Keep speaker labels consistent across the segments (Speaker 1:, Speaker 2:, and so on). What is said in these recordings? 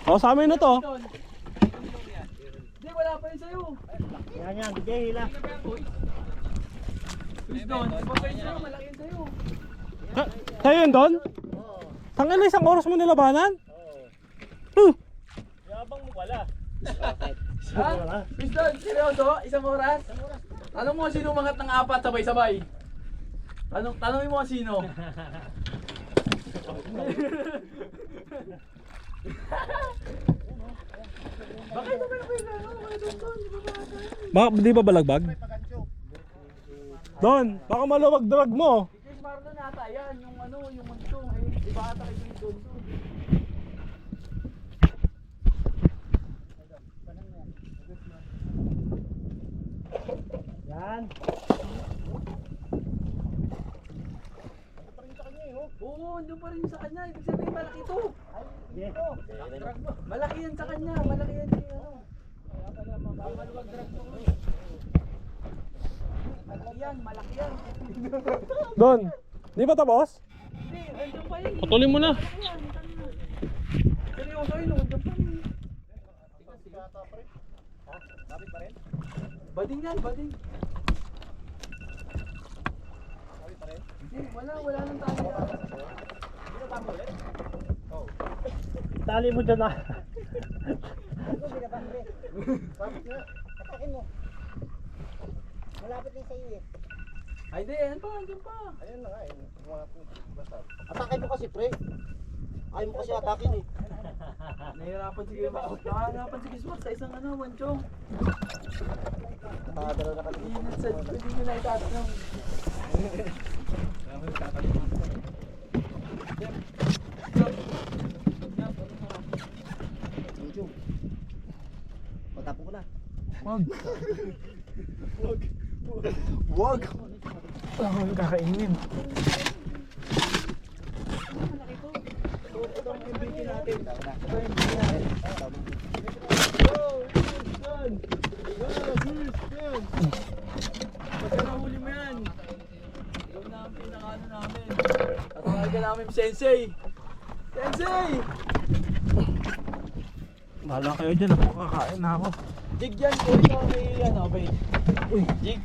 Speaker 1: O, sa amin na to.
Speaker 2: Hindi, wala pa rin sa'yo.
Speaker 3: Yan, bigay hila.
Speaker 2: Chris Don, iba pa rin sa'yo, malaki yun sa'yo.
Speaker 1: Sa'yo yun doon?
Speaker 3: Oo.
Speaker 1: Tangin na, isang oras mo nilabanan?
Speaker 3: Oo. Yabang mo pala.
Speaker 2: Ha? Chris Don, seryoso? Isang oras? Tanong mo sino umangat ng 4 sabay-sabay. Tanongin mo sino. Bakit ito ba yung ano?
Speaker 1: Baka, di ba balagbag? Don, baka maluwag drag mo.
Speaker 2: Chris Marlon nata yan, yung ano, yung muntong. Eh, iba ata kayo yung doon.
Speaker 3: Yan.
Speaker 2: Oo, andun pa rin sa kanya. Ibig sabihin malaki to.
Speaker 3: Yes.
Speaker 2: Malaki yan sa kanya. Malaki yan yung ano. Malaki yan, malaki yan.
Speaker 1: Don, di ba tapos?
Speaker 2: Hindi, andun pa yun.
Speaker 1: Patuloy mo na.
Speaker 2: Malaki yan, tanga. Seryoso yun, andun pa rin. Bading yan, bading. Wala nang tali.
Speaker 3: Tali mo dyan ah.
Speaker 4: Atakin mo. Malapit din sa iyo eh.
Speaker 2: Ay, hindi, yan pa, andun pa.
Speaker 4: Ayun na nga eh. Atakin mo kasi pre. Ayaw mo kasi atakin eh.
Speaker 2: Nahihirapan si Kiswat sa isang ano, wanchong.
Speaker 4: Nakadala na kasi.
Speaker 2: Hindi nyo na itatanong.
Speaker 4: Yung. Pagtapo ko na.
Speaker 1: Wag. Ako yung kakainin.
Speaker 2: Ito ang MVP natin. Pagka nahuli mo yan, ikaw na ang pinakaano namin. Tatawagan namin si Sensei. Sensei!
Speaker 1: Bahala kayo dyan, ako kakain na ako.
Speaker 2: Jig yan, kung ikaw may ano, bait. Uy, jig.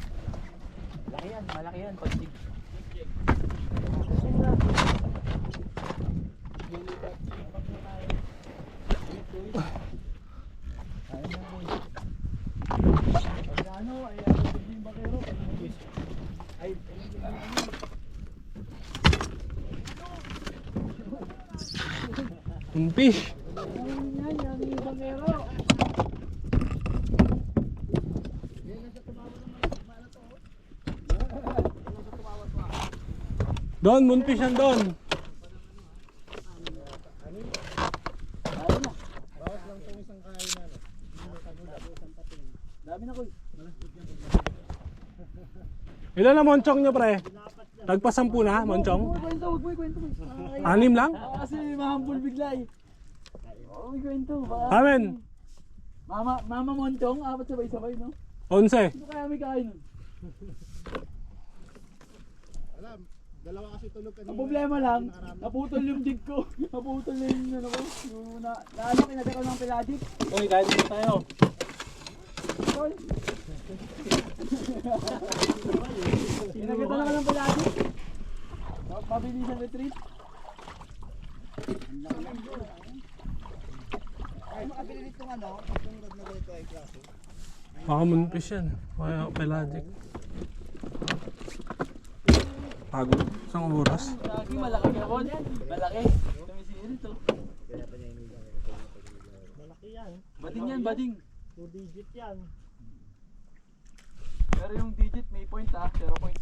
Speaker 2: Malaki yan, pag jig. Ano, ay yung bakero. Ay,
Speaker 1: Fish.
Speaker 2: yan, yung bakero.
Speaker 1: Don, moonfish yan Don.
Speaker 2: Dami na ko.
Speaker 1: Ilan na monchong nyo pre? Tagpasampu na, monchong?
Speaker 2: Huwag mo ikwento.
Speaker 1: 6 lang?
Speaker 2: Kasi mahambol bigla eh. Huwag mo ikwento.
Speaker 1: Amen.
Speaker 2: Mama Montong, 4 sabay-sabay no?
Speaker 1: 11.
Speaker 2: Ito kaya may kain nun.
Speaker 4: Dalawa kasi tulog kanina.
Speaker 2: Ang problema lang, naputol yung jig ko. Naputol yung ano ko. Naano, kinagay ko ng pelagic.
Speaker 1: Uy, kain mo tayo.
Speaker 2: Tol. Kinagay ko ng pelagic. Pabilisan retreat.
Speaker 4: Ay, makabili nitong ano, itong rod na ganito ay klase.
Speaker 1: Baka moonfish yan. Kaya pelagic. Pagod. Isang oras.
Speaker 2: Lagi malaki ka bon. Malaki. Tumisiri to.
Speaker 3: Malaki yan.
Speaker 2: Bading yan, bading.
Speaker 3: 2 digit yan.
Speaker 2: Pero yung digit may point 0.5.